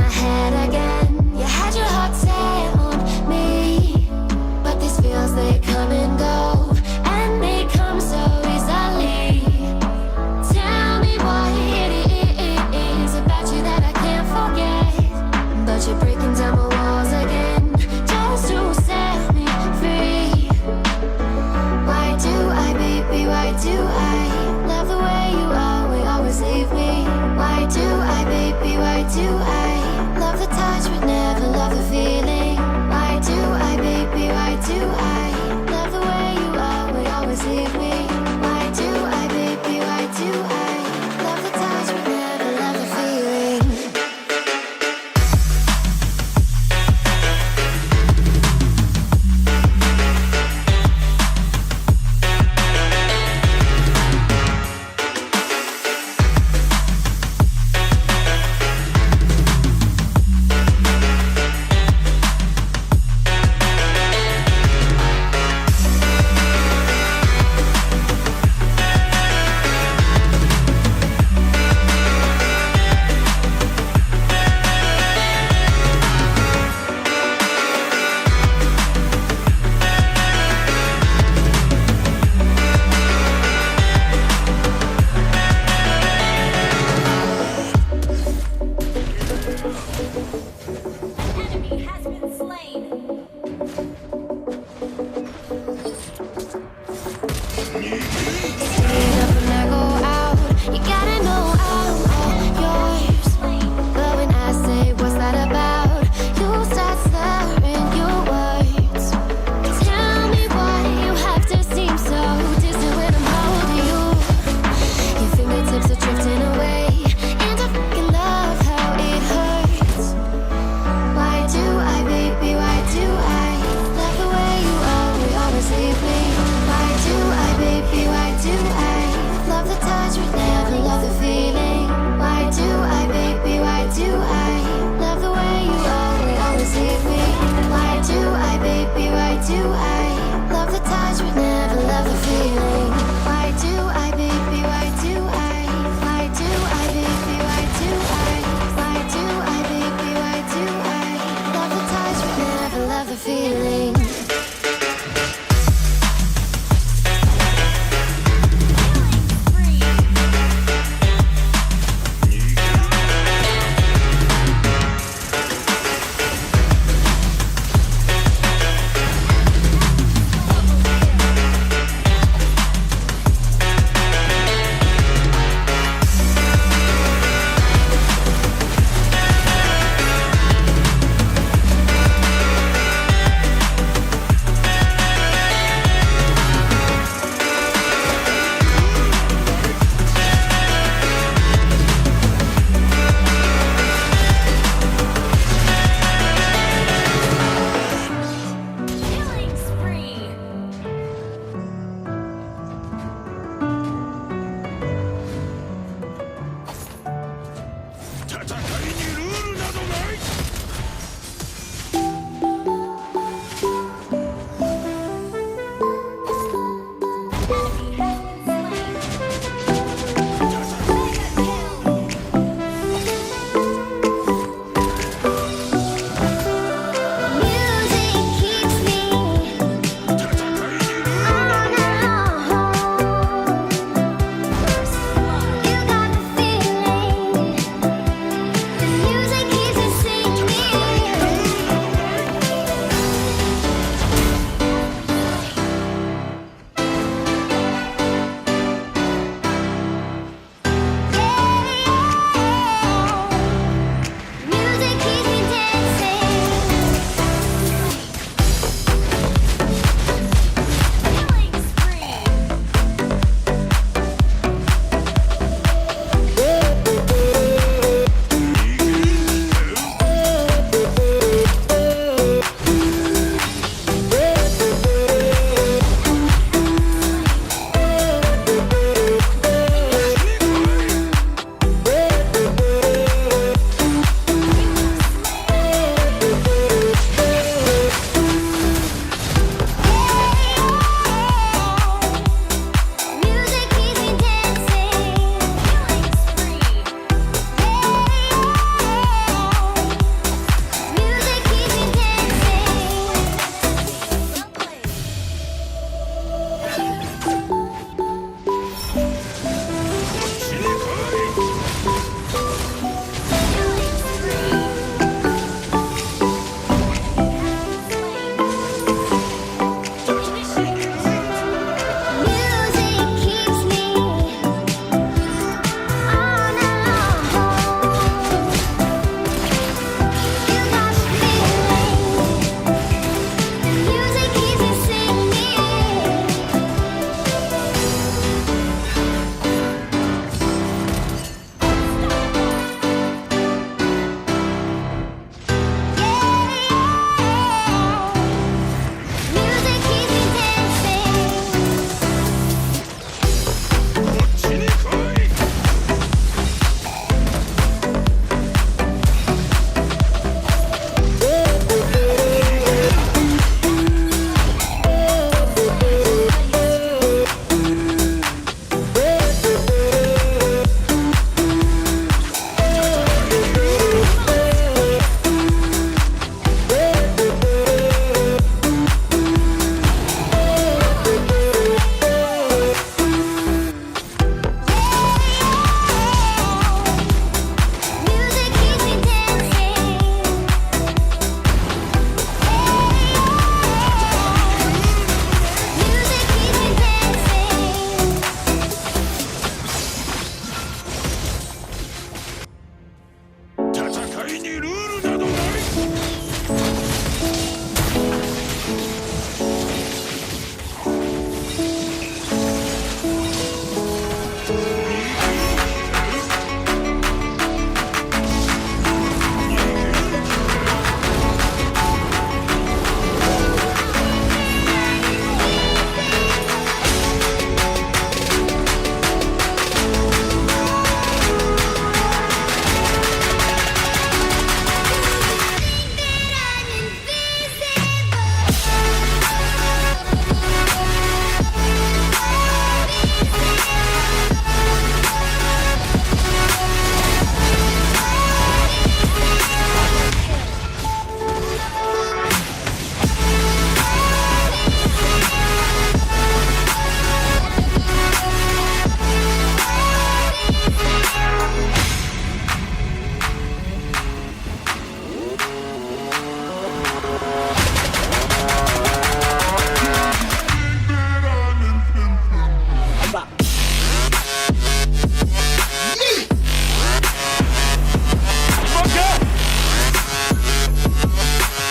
my head again. You had your heart set on me, but these feels, they come and go, and they come so easily. Tell me what it is about you that I can't forget, but you're breaking down my walls again just to set me free. Why do I, baby, why do I love the way you always leave me? Why do I, baby, why do I love the touch but never love the feeling? Why do I, baby, why do I love the way you always leave me? Why do I, baby, why do I love the touch but never love the feeling?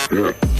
Yeah.